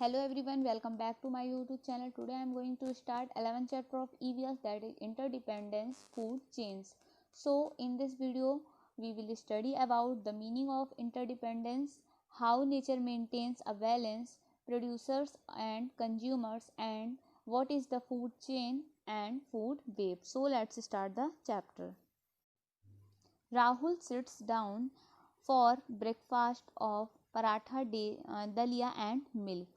Hello everyone, welcome back to my YouTube channel. Today I am going to start 11th chapter of EVS, that is interdependence food chains. So in this video we will study about the meaning of interdependence, how nature maintains a balance, producers and consumers, and what is the food chain and food web. So let's start the chapter. Rahul sits down for breakfast of paratha दलिया and milk.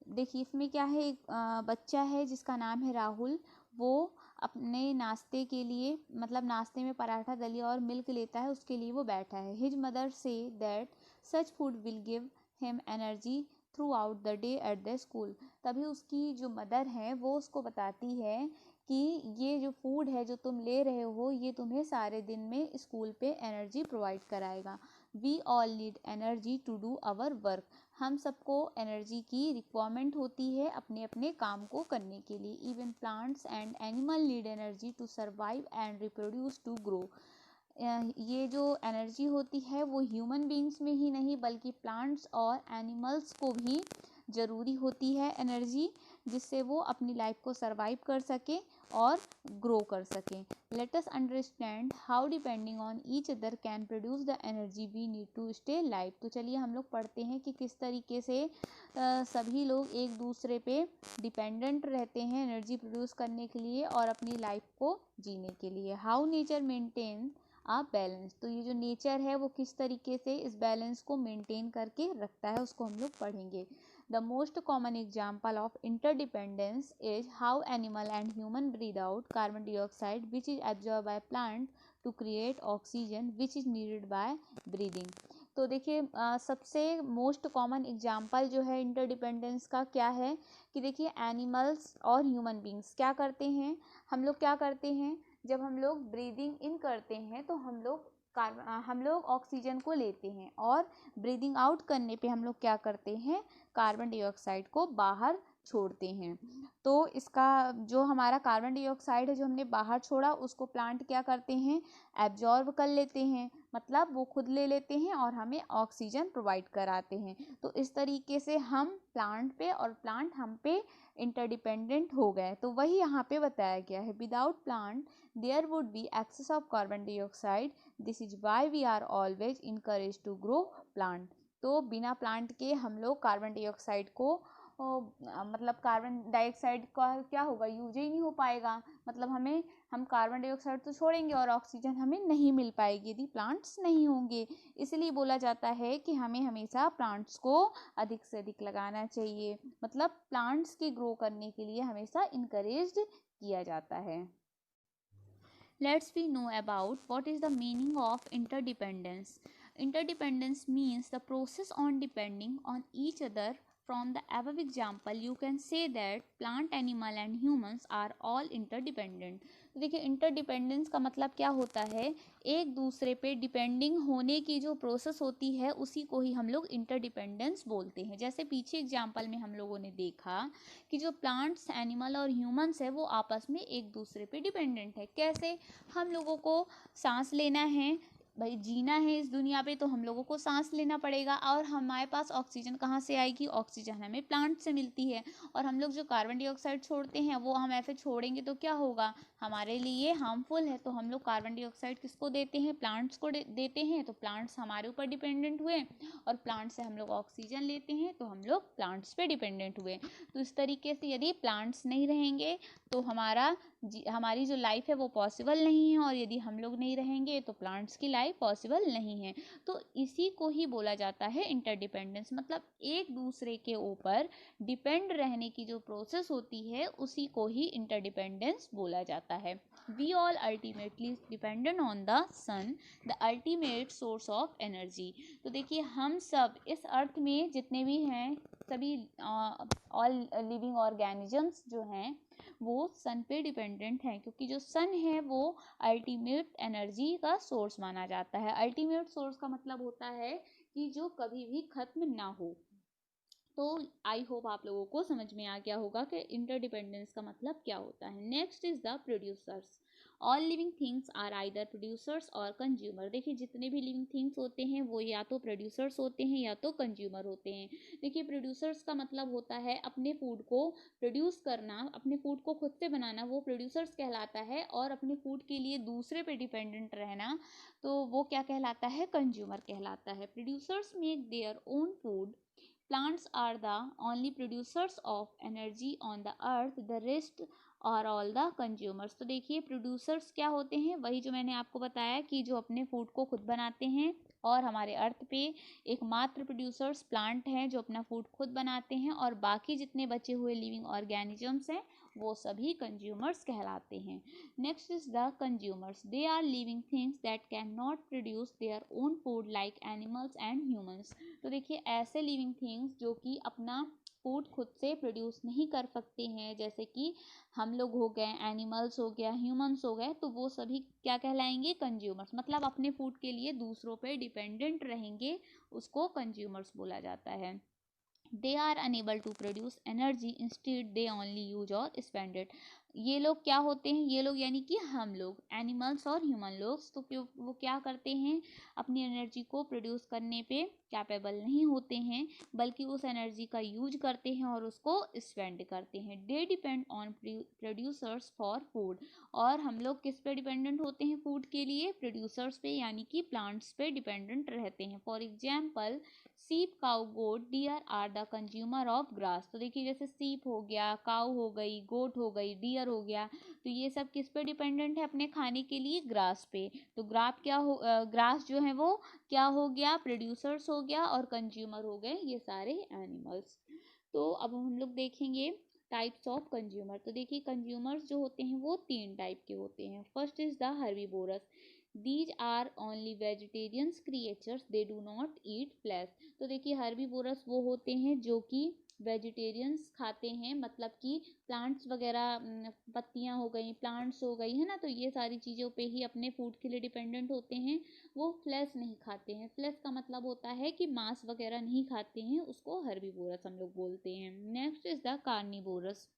देखिए इसमें क्या है, एक बच्चा है जिसका नाम है राहुल. वो अपने नाश्ते के लिए मतलब नाश्ते में पराठा दलिया और मिल्क लेता है, उसके लिए वो बैठा है. His mother say that such food will give him energy through out the day at the school. तभी उसकी जो मदर है वो उसको बताती है कि ये जो फूड है जो तुम ले रहे हो ये तुम्हें सारे दिन में स्कूल पे एनर्जी प्रोवाइड कराएगा. We all need energy to do our work. हम सबको एनर्जी की रिक्वायरमेंट होती है अपने अपने काम को करने के लिए. Even plants and animal need energy to survive and reproduce to grow. ये जो एनर्जी होती है वो ह्यूमन बींग्स में ही नहीं बल्कि प्लांट्स और एनिमल्स को भी ज़रूरी होती है एनर्जी, जिससे वो अपनी लाइफ को सर्वाइव कर सकें और ग्रो कर सकें. Let us understand how depending on each other can produce the energy we need to stay live. तो चलिए हम लोग पढ़ते हैं कि किस तरीके से सभी लोग एक दूसरे पे डिपेंडेंट रहते हैं एनर्जी प्रोड्यूस करने के लिए और अपनी लाइफ को जीने के लिए. How nature maintain a balance. तो ये जो नेचर है वो किस तरीके से इस बैलेंस को मेंटेन करके रखता है उसको हम लोग पढ़ेंगे. The most common example of interdependence is how animal and human breathe out carbon dioxide which is absorbed by plant to create oxygen which is needed by breathing. तो देखिए सबसे मोस्ट कॉमन एग्जाम्पल जो है interdependence का क्या है कि देखिए एनिमल्स और ह्यूमन बींग्स क्या करते हैं. हम लोग क्या करते हैं, जब हम लोग ब्रीदिंग इन करते हैं तो हम लोग ऑक्सीजन को लेते हैं और ब्रीदिंग आउट करने पे हम लोग क्या करते हैं, कार्बन डाइऑक्साइड को बाहर छोड़ते हैं. तो इसका जो हमारा कार्बन डाइऑक्साइड है जो हमने बाहर छोड़ा उसको प्लांट क्या करते हैं, एब्जॉर्ब कर लेते हैं, मतलब वो खुद ले लेते हैं और हमें ऑक्सीजन प्रोवाइड कराते हैं. तो इस तरीके से हम प्लांट पे और प्लांट हम पे इंटरडिपेंडेंट हो गए. तो वही यहाँ पे बताया गया है. Without plant there would be excess of carbon dioxide. This is why we are always encourage to grow plant. तो बिना प्लांट के हम लोग कार्बन डाइऑक्साइड को मतलब कार्बन डाइऑक्साइड का क्या होगा, यूज ही नहीं हो पाएगा. मतलब हम कार्बन डाइऑक्साइड तो छोड़ेंगे और ऑक्सीजन हमें नहीं मिल पाएगी यदि प्लांट्स नहीं होंगे. इसलिए बोला जाता है कि हमें हमेशा प्लांट्स को अधिक से अधिक लगाना चाहिए. मतलब प्लांट्स के ग्रो करने के लिए हमेशा इनकरेज्ड किया जाता है. Let's we know about what is the meaning of interdependence. Interdependence means the process on depending on each other. From the above example, you can say that plant, animal and humans are all interdependent. तो देखिए interdependence का मतलब क्या होता है, एक दूसरे पे डिपेंडिंग होने की जो प्रोसेस होती है उसी को ही हम लोग इंटरडिपेंडेंस बोलते हैं. जैसे पीछे एग्जाम्पल में हम लोगों ने देखा कि जो प्लांट्स, एनिमल और ह्यूमंस है वो आपस में एक दूसरे पे डिपेंडेंट है. कैसे, हम लोगों को सांस लेना है, भाई जीना है इस दुनिया पे तो हम लोगों को सांस लेना पड़ेगा और हमारे पास ऑक्सीजन कहाँ से आएगी, ऑक्सीजन हमें प्लांट से मिलती है. और हम लोग जो कार्बन डाइऑक्साइड छोड़ते हैं वो हम ऐसे छोड़ेंगे तो क्या होगा, हमारे लिए हार्मफुल है. तो हम लोग कार्बन डाइऑक्साइड किसको देते हैं, प्लांट्स को देते हैं. तो प्लांट्स हमारे ऊपर डिपेंडेंट हुए और प्लांट से हम लोग ऑक्सीजन लेते हैं तो हम लोग प्लांट्स पे डिपेंडेंट हुए. तो इस तरीके से यदि प्लांट्स नहीं रहेंगे तो हमारी जो लाइफ है वो पॉसिबल नहीं है और यदि हम लोग नहीं रहेंगे तो प्लांट्स की लाइफ पॉसिबल नहीं है. तो इसी को ही बोला जाता है इंटरडिपेंडेंस. मतलब एक दूसरे के ऊपर डिपेंड रहने की जो प्रोसेस होती है उसी को ही इंटरडिपेंडेंस बोला जाता है. We all ultimately dependent on the sun, the ultimate source of energy. तो देखिए हम सब इस अर्थ में जितने भी हैं सभी ऑल लिविंग ऑर्गेनिजम्स जो हैं वो सन पे डिपेंडेंट हैं क्योंकि जो सन है वो अल्टीमेट एनर्जी का सोर्स माना जाता है. अल्टीमेट सोर्स का मतलब होता है कि जो कभी भी खत्म ना हो. तो आई होप आप लोगों को समझ में आ गया होगा कि इंटरडिपेंडेंस का मतलब क्या होता है. Next is the producers. All living things are either producers और कंज्यूमर। देखिए जितने भी लिविंग थिंग्स होते हैं वो या तो प्रोड्यूसर्स होते हैं या तो कंज्यूमर होते हैं। देखिए प्रोड्यूसर्स का मतलब होता है अपने फूड को प्रोड्यूस करना, अपने फूड को खुद से बनाना, वो प्रोड्यूसर्स कहलाता है। और अपने फूड के लिए दूसरे पे डिपेंडेंट रहना, तो वो क्या कहलाता है, कंज्यूमर कहलाता है। Producers make their own food, plants are the only producers of energy on the earth, the rest are all the consumers। तो देखिए प्रोड्यूसर्स क्या होते हैं, वही जो मैंने आपको बताया कि जो अपने फूड को खुद बनाते हैं, और हमारे अर्थ पे एकमात्र प्रोड्यूसर्स प्लांट हैं जो अपना फूड खुद बनाते हैं, और बाकी जितने बचे हुए लिविंग ऑर्गेनिजम्स हैं वो सभी कंज्यूमर्स कहलाते हैं। Next is the consumers, they are living things that can not produce their own food like animals and humans. तो देखिए ऐसे लिविंग थिंग्स जो कि अपना फूड खुद से प्रोड्यूस नहीं कर सकते हैं, जैसे कि हम लोग हो गए, एनिमल्स हो गया, ह्यूमंस हो गए, तो वो सभी क्या कहलाएंगे, कंज्यूमर्स। मतलब अपने फूड के लिए दूसरों पे डिपेंडेंट रहेंगे, उसको कंज्यूमर्स बोला जाता है। they are unable to produce energy, instead they only use or spend it। ये लोग क्या होते हैं, ये लोग यानी कि हम लोग, एनिमल्स और ह्यूमन लोग, तो वो क्या करते हैं, अपनी एनर्जी को प्रोड्यूस करने पे कैपेबल नहीं होते हैं, बल्कि उस एनर्जी का यूज करते हैं और उसको स्पेंड करते हैं। They depend on producers for food. और हम लोग किस पे डिपेंडेंट होते हैं फूड के लिए, प्रोड्यूसर्स पे यानी कि प्लांट्स पे डिपेंडेंट रहते हैं। For example sheep, cow, goat, deer are the consumer of grass. तो देखिए जैसे सीप हो गया, काउ हो गई, गोट हो गई, डियर हो गया, तो ये सब किस पे डिपेंडेंट है, अपने खाने के लिए ग्रास पे। तो ग्रास जो है वो क्या हो गया, प्रोड्यूसर्स हो गया, और कंज्यूमर हो गए ये सारे एनिमल्स। तो अब हम लोग देखेंगे टाइप्स ऑफ कंज्यूमर। तो देखिए कंज्यूमर्स जो होते हैं वो 3 टाइप के होते हैं। First is the herbivorous, these are only vegetarians creatures, they do not eat flesh. तो देखिए हर्बीवोरस वो होते हैं जो कि वेजिटेरियंस खाते हैं, मतलब कि प्लांट्स वगैरह, पत्तियां हो गई, प्लांट्स हो गई, है ना, तो ये सारी चीज़ों पे ही अपने फूड के लिए डिपेंडेंट होते हैं। वो फ्लैश नहीं खाते हैं। फ्लैश का मतलब होता है कि मांस वगैरह नहीं खाते हैं, उसको हर्बीवोरस हम लोग बोलते हैं। Next is the carnivorous,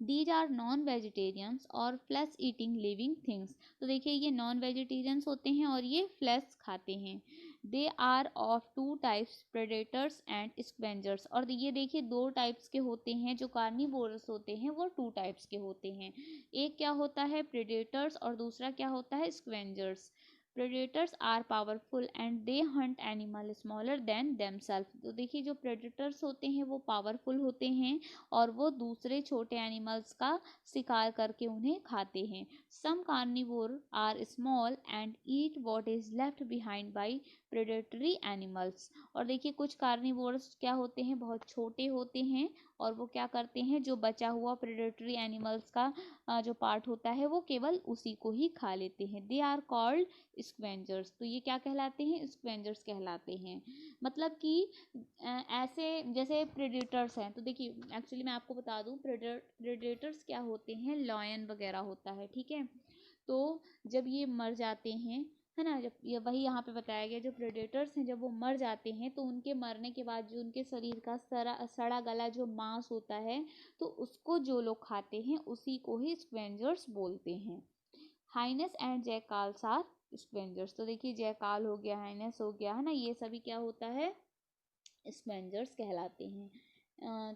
these are non vegetarians और फ्लैश ईटिंग लिविंग थिंग्स। तो देखिए ये नॉन वेजिटेरियंस होते हैं और ये फ्लैश खाते हैं। They are of 2 types, predators and scavengers. और ये देखिए 2 टाइप्स के होते हैं, जो कार्निवोरस होते हैं वो 2 टाइप्स के होते हैं। एक क्या होता है, प्रेडेटर्स, और दूसरा क्या होता है, scavengers. Predators are powerful and they hunt animal smaller than themself. तो देखिए जो प्रेडेटर्स होते हैं वो पावरफुल होते हैं और वो दूसरे छोटे एनिमल्स का शिकार करके उन्हें खाते हैं। Some carnivore are small and eat what is left behind by predatory animals. और देखिए कुछ कार्निवोर्स क्या होते हैं, बहुत छोटे होते हैं, और वो क्या करते हैं, जो बचा हुआ प्रेडेटरी एनिमल्स का जो पार्ट होता है वो केवल उसी को ही खा लेते हैं। They are called scavengers. तो ये क्या कहलाते हैं, स्क्वेंजर्स कहलाते हैं। मतलब कि ऐसे जैसे प्रेडेटर्स हैं, तो देखिए एक्चुअली मैं आपको बता दूं प्रेडेटर्स क्या होते हैं, लॉयन वगैरह होता है, ठीक है। तो जब ये मर जाते हैं, है ना, जब ये वही यहाँ पे बताया गया, जो प्रेडेटर्स हैं जब वो मर जाते हैं तो उनके मरने के बाद जो उनके शरीर का सड़ा गला जो मांस होता है, तो उसको जो लोग खाते हैं उसी को ही स्क्वेंजर्स बोलते हैं। Hyenas and jackals are scavengers. तो देखिए जैकाल हो गया, हाइनेस हो गया, है ना, ये सभी क्या होता है, स्क्वेंजर्स कहलाते हैं।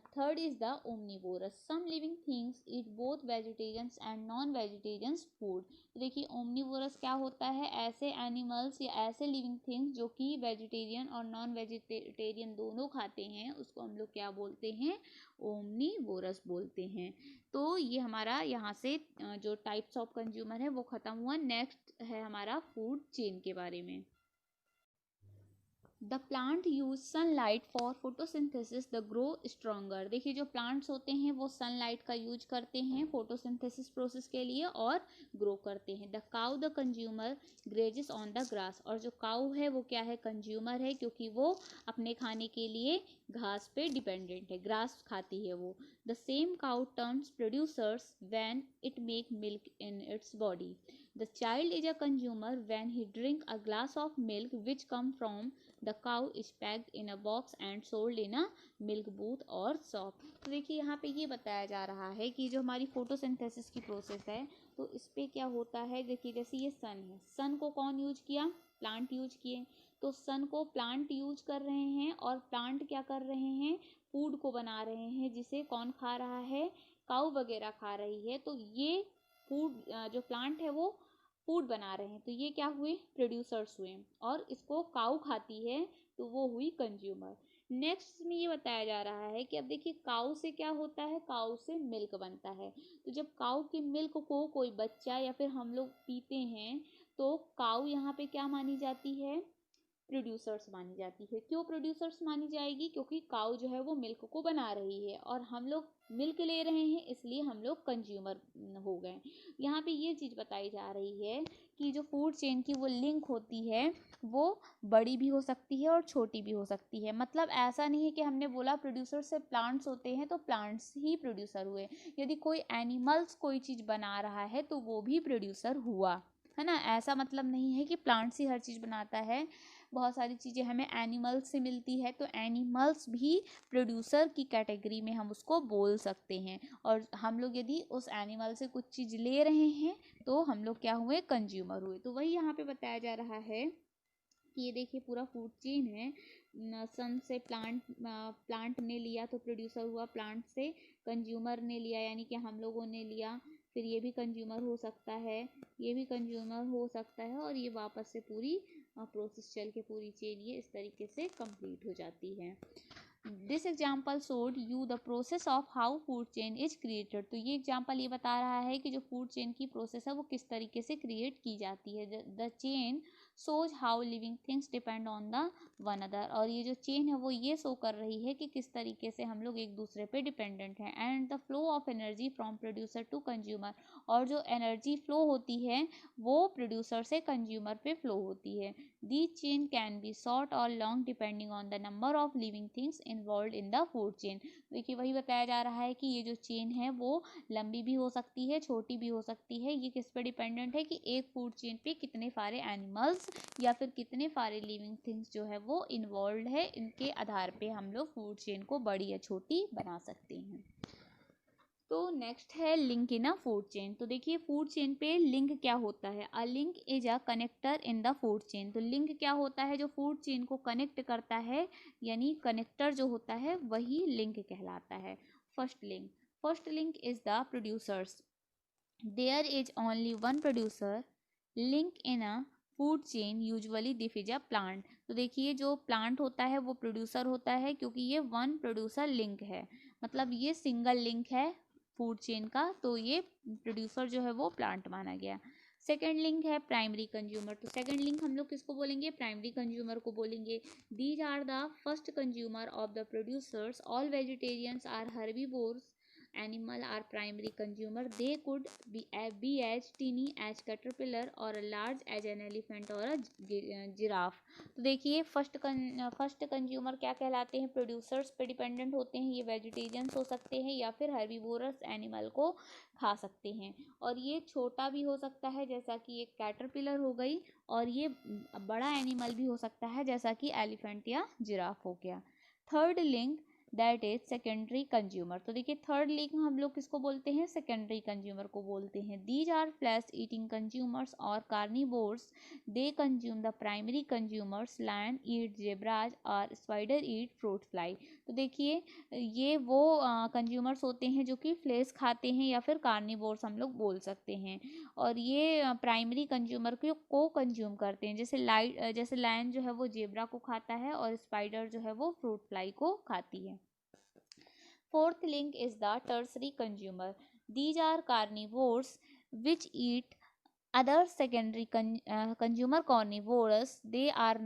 Third is the omnivorous, some living things eat both vegetarians and non vegetarians food. तो देखिए ओमनिवोरस क्या होता है, ऐसे एनिमल्स या ऐसे लिविंग थिंग्स जो कि वेजिटेरियन और नॉन वेजिटेरियन दोनों खाते हैं, उसको हम लोग क्या बोलते हैं, ओमनिवोरस बोलते हैं। तो ये हमारा यहाँ से जो टाइप्स ऑफ कंज्यूमर है वो खत्म हुआ। नेक्स्ट है हमारा फूड चेन के बारे में। The plant use sunlight for photosynthesis the grow stronger. देखिए जो प्लांट्स होते हैं वो सनलाइट का यूज करते हैं फोटोसिंथेसिस प्रोसेस के लिए और ग्रो करते हैं। The cow the consumer grazes on the grass. और जो काउ है वो क्या है, कंज्यूमर है, क्योंकि वो अपने खाने के लिए घास पे डिपेंडेंट है, ग्रास खाती है वो। The same cow turns producers when it make milk in its body. The child is a consumer when he drink a glass of milk which come from the cow is packed in a box and sold in a milk booth और shop. तो देखिए यहाँ पे ये बताया जा रहा है कि जो हमारी फोटोसिंथेसिस की प्रोसेस है तो इस पे क्या होता है। देखिए जैसे ये सन है, सन को कौन यूज किया, प्लांट यूज किए, तो सन को प्लांट यूज कर रहे हैं और प्लांट क्या कर रहे हैं, फूड को बना रहे हैं जिसे कौन खा रहा है, काऊ वगैरह खा रही है। तो ये फूड जो प्लांट है वो फूड बना रहे हैं, तो ये क्या हुए, प्रोड्यूसर्स हुए, और इसको काऊ खाती है तो वो हुई कंज्यूमर। नेक्स्ट में ये बताया जा रहा है कि अब देखिए काऊ से क्या होता है, काऊ से मिल्क बनता है। तो जब काऊ के मिल्क को कोई बच्चा या फिर हम लोग पीते हैं तो काऊ यहाँ पे क्या मानी जाती है, प्रोड्यूसर्स मानी जाती है। क्यों प्रोड्यूसर्स मानी जाएगी, क्योंकि काऊ जो है वो मिल्क को बना रही है और हम लोग मिल्क ले रहे हैं इसलिए हम लोग कंज्यूमर हो गए। यहाँ पे ये चीज़ बताई जा रही है कि जो फूड चेन की वो लिंक होती है वो बड़ी भी हो सकती है और छोटी भी हो सकती है। मतलब ऐसा नहीं है कि हमने बोला प्रोड्यूसर से प्लांट्स होते हैं तो प्लांट्स ही प्रोड्यूसर हुए। यदि कोई एनिमल्स कोई चीज़ बना रहा है तो वो भी प्रोड्यूसर हुआ, है ना। ऐसा मतलब नहीं है कि प्लांट्स ही हर चीज़ बनाता है, बहुत सारी चीज़ें हमें एनिमल्स से मिलती है तो एनिमल्स भी प्रोड्यूसर की कैटेगरी में हम उसको बोल सकते हैं। और हम लोग यदि उस एनिमल से कुछ चीज़ ले रहे हैं तो हम लोग क्या हुए, कंज्यूमर हुए। तो वही यहाँ पे बताया जा रहा है कि ये देखिए पूरा फूड चेन है। सन से प्लांट ने लिया तो प्रोड्यूसर हुआ, प्लांट से कंज्यूमर ने लिया यानी कि हम लोगों ने लिया, फिर ये भी कंज्यूमर हो सकता है, ये भी कंज्यूमर हो सकता है, और ये वापस से पूरी प्रोसेस चल के पूरी चेन ये इस तरीके से कंप्लीट हो जाती है। This example showed you the process of how food chain is created. तो ये एग्जाम्पल ये बता रहा है कि जो फूड चेन की प्रोसेस है वो किस तरीके से क्रिएट की जाती है। The chain shows how living things depend on the one other. और ये जो चेन है वो ये शो कर रही है कि किस तरीके से हम लोग एक दूसरे पे डिपेंडेंट हैं। And the flow of energy from producer to consumer. और जो एनर्जी फ्लो होती है वो प्रोड्यूसर से कंज्यूमर पे फ्लो होती है। दी चेन कैन बी शॉर्ट और long depending on the number of living things involve in the food chain. देखिए वही बताया जा रहा है कि ये जो चेन है वो लंबी भी हो सकती है, छोटी भी हो सकती है। ये किस पे डिपेंडेंट है कि एक फूड चेन पे कितने सारे एनिमल्स या फिर कितने सारे लिविंग थिंग्स जो है वो इन्वॉल्व है, इनके आधार पे हम लोग फूड चेन को बड़ी या छोटी बना सकते हैं। तो नेक्स्ट है link in a food chain. तो देखिए फूड चेन पे लिंक क्या होता है। A link is a connector in the food chain. तो लिंक क्या होता है, जो फूड चेन को कनेक्ट करता है, यानी कनेक्टर जो होता है वही लिंक कहलाता है। First link is the producers. There is only one producer link in a food chain, usually this is a plant. तो देखिए जो प्लांट होता है वो प्रोड्यूसर होता है क्योंकि ये वन प्रोड्यूसर लिंक है, मतलब ये सिंगल लिंक है फूड चेन का, तो ये प्रोड्यूसर जो है वो प्लांट माना गया। सेकेंड लिंक है प्राइमरी कंज्यूमर। तो सेकेंड लिंक हम लोग किसको बोलेंगे, प्राइमरी कंज्यूमर को बोलेंगे। These are the first consumer of the producers. All vegetarians are herbivores, animal are primary consumer. They could be as teeny as caterpillar or large as an elephant or a giraffe. तो देखिए first consumer क्या कहलाते हैं, producers पे dependent होते हैं। ये vegetarians हो सकते हैं या फिर हर्बीवोरस एनिमल को खा सकते हैं, और ये छोटा भी हो सकता है जैसा कि एक कैटरपिलर हो गई, और ये बड़ा एनिमल भी हो सकता है जैसा कि एलिफेंट या जिराफ हो गया। Third link that is secondary consumer. तो देखिए थर्ड लिंक हम लोग किसको बोलते हैं, सेकेंडरी कंज्यूमर को बोलते हैं। These are flesh eating consumers और carnivores. They consume the primary consumers, lion eat zebras और स्पाइडर ईट फ्रूट फ्लाई। तो देखिए ये वो कंज्यूमर्स होते हैं जो कि फ्लेश खाते हैं या फिर कार्निवोर्स हम लोग बोल सकते हैं, और ये प्राइमरी कंज्यूमर को कंज्यूम करते हैं। जैसे लायन जो है वो जेब्रा को खाता है और स्पाइडर जो है वो फ्रूट फ्लाई को खाती है। Fourth link is the tertiary consumer. These are carnivores which eat other secondary consumer carnivores. They are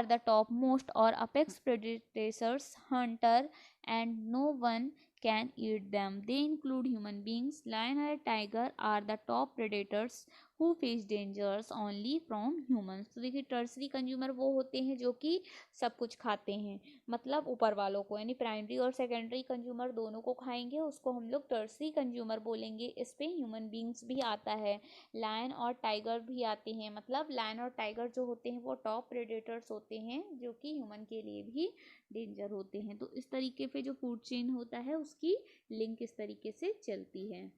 the topmost or apex predators, hunter, and no one can eat them. They include human beings. Lion and tiger are the top predators who face dangers only from humans. तो देखिए tertiary consumer वो होते हैं जो कि सब कुछ खाते हैं, मतलब ऊपर वालों को, यानी प्राइमरी और सेकेंडरी कंज्यूमर दोनों को खाएंगे, उसको हम लोग टर्सरी कंज्यूमर बोलेंगे। इस पे ह्यूमन बींग्स भी आता है, लायन और टाइगर भी आते हैं, मतलब लायन और टाइगर जो होते हैं वो टॉप प्रेडेटर्स होते हैं जो कि ह्यूमन के लिए भी डेंजर होते हैं। तो इस तरीके पे जो फूड चेन होता है उसकी लिंक इस तरीके से चलती है।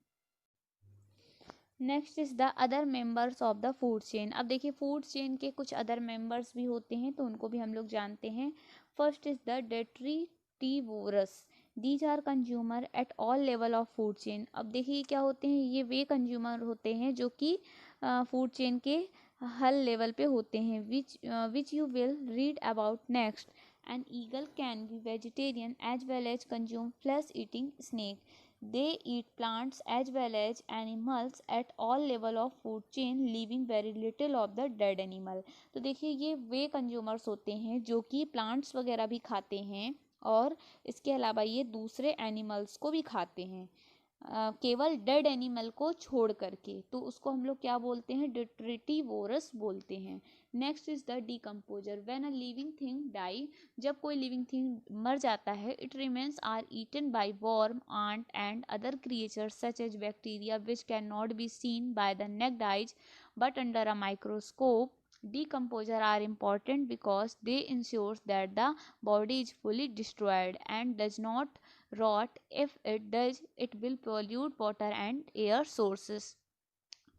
Next is the other members of the food chain. अब देखिए फूड चेन के कुछ अदर मेंबर्स भी होते हैं तो उनको भी हम लोग जानते हैं। First is the detritivorous. These are consumer at all level of food chain. अब देखिए क्या होते हैं, ये वे कंज्यूमर होते हैं जो कि फूड चेन के हर लेवल पे होते हैं, which you will read about next. An eagle can be vegetarian as well as consume flesh eating snake. They eat plants as well as animals at all level of food chain, leaving very little of the dead animal. तो देखिए ये वे consumers होते हैं जो कि plants वगैरह भी खाते हैं और इसके अलावा ये दूसरे एनिमल्स को भी खाते हैं, केवल डेड एनिमल को छोड़ करके। तो उसको हम लोग क्या बोलते हैं, डिट्रिटिवोरस बोलते हैं। Next is the decomposer. When a living thing die. जब कोई लिविंग थिंग मर जाता है, it remains are eaten by worm, ant and other creatures such as bacteria which can not be seen by the naked eyes but under a microscope. Decomposer are important because they ensures that the body is fully destroyed and does not rot. If it does, it will pollute water and air sources.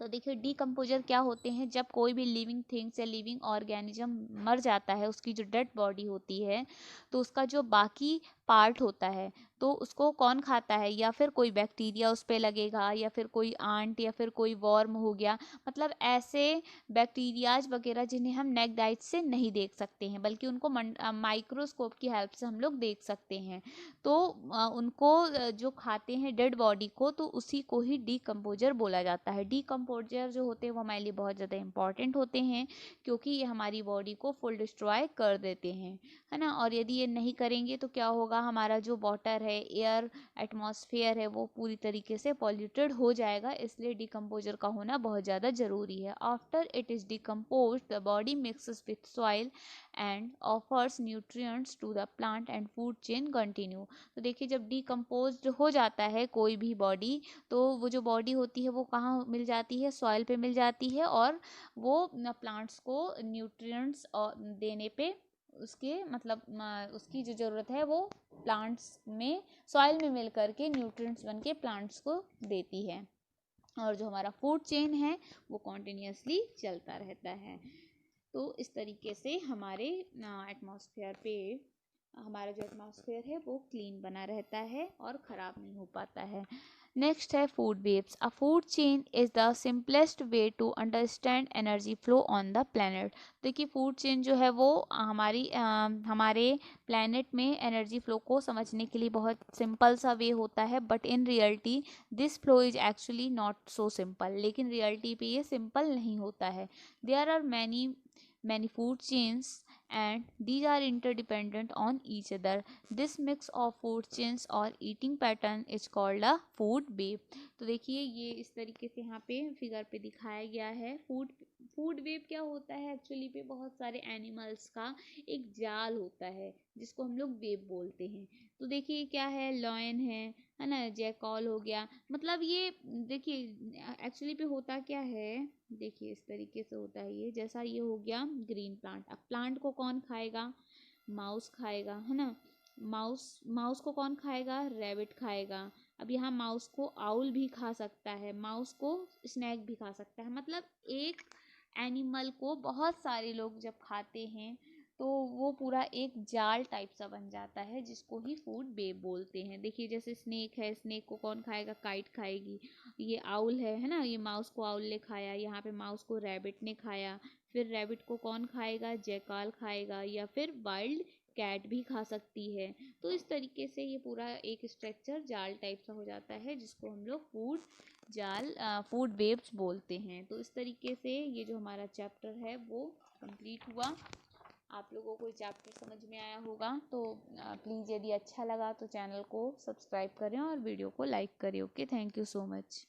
तो देखिए decomposer क्या होते हैं, जब कोई भी living things या living organism मर जाता है, उसकी जो डेड बॉडी होती है तो उसका जो बाकी पार्ट होता है तो उसको कौन खाता है, या फिर कोई बैक्टीरिया उस पर लगेगा, या फिर कोई आंट, या फिर कोई वॉर्म हो गया, मतलब ऐसे बैक्टीरियाज वगैरह जिन्हें हम नेक्ड आइज से नहीं देख सकते हैं बल्कि उनको माइक्रोस्कोप की हेल्प से हम लोग देख सकते हैं। तो उनको जो खाते हैं डेड बॉडी को, तो उसी को ही डीकम्पोजर बोला जाता है। डीकम्पोजर जो होते हैं वो हमारे लिए बहुत ज़्यादा इंपॉर्टेंट होते हैं क्योंकि ये हमारी बॉडी को फुल डिस्ट्रॉय कर देते हैं, है ना। और यदि ये नहीं करेंगे तो क्या होगा, हमारा जो वाटर है, एयर, एटमॉस्फेयर है, वो पूरी तरीके से पॉल्यूटेड हो जाएगा। इसलिए डीकम्पोजर का होना बहुत ज़्यादा ज़रूरी है। After it is decompose the body mixes with soil and offers nutrients to the plant and food chain continue. तो देखिए जब डीकम्पोज हो जाता है कोई भी बॉडी, तो वो जो बॉडी होती है वो कहाँ मिल जाती है, सॉइल पे मिल जाती है, और वो प्लांट्स को न्यूट्रिएंट्स देने पे उसके मतलब उसकी जो ज़रूरत है वो प्लांट्स में सॉइल में मिल करके न्यूट्रिएंट्स बन के प्लांट्स को देती है, और जो हमारा फूड चेन है वो कॉन्टिन्यूसली चलता रहता है। तो इस तरीके से हमारे एटमॉस्फेयर पे हमारा जो एटमॉस्फेयर है वो क्लीन बना रहता है और ख़राब नहीं हो पाता है। नेक्स्ट है food webs. A food chain is the simplest way to understand energy flow on the planet. देखिए फूड चेन जो है वो हमारे प्लैनेट में एनर्जी फ्लो को समझने के लिए बहुत सिंपल सा वे होता है, but in reality this flow is actually not so simple. लेकिन रियलिटी पे ये सिंपल नहीं होता है। There are many food chains and these are interdependent on each other. This mix of food chains or eating pattern is called a food web. तो देखिए ये इस तरीके से यहाँ पे फिगर पे दिखाया गया है। फूड वेब क्या होता है, एक्चुअली पे बहुत सारे एनिमल्स का एक जाल होता है जिसको हम लोग वेब बोलते हैं। तो देखिए क्या है, लॉयन है ना, जैकॉल हो गया, मतलब ये देखिए एक्चुअली पे होता क्या है, देखिए इस तरीके से होता है ये, जैसा ये हो गया ग्रीन प्लांट। अब प्लांट को कौन खाएगा, माउस खाएगा, है ना। माउस को कौन खाएगा, रैबिट खाएगा। अब यहाँ माउस को आउल भी खा सकता है, माउस को स्नैक भी खा सकता है। मतलब एक एनिमल को बहुत सारे लोग जब खाते हैं तो वो पूरा एक जाल टाइप सा बन जाता है जिसको ही फूड वेब बोलते हैं। देखिए जैसे स्नेक है, स्नेक को कौन खाएगा, काइट खाएगी। ये आउल है ना, ये माउस को आउल ने खाया, यहाँ पे माउस को रैबिट ने खाया, फिर रैबिट को कौन खाएगा, जैकाल खाएगा, या फिर वाइल्ड कैट भी खा सकती है। तो इस तरीके से ये पूरा एक स्ट्रक्चर जाल टाइप सा हो जाता है जिसको हम लोग फूड वेब्स बोलते हैं। तो इस तरीके से ये जो हमारा चैप्टर है वो कंप्लीट हुआ। आप लोगों को चैप्टर समझ में आया होगा, तो प्लीज़ यदि अच्छा लगा तो चैनल को सब्सक्राइब करें और वीडियो को लाइक करें। Okay, thank you so much.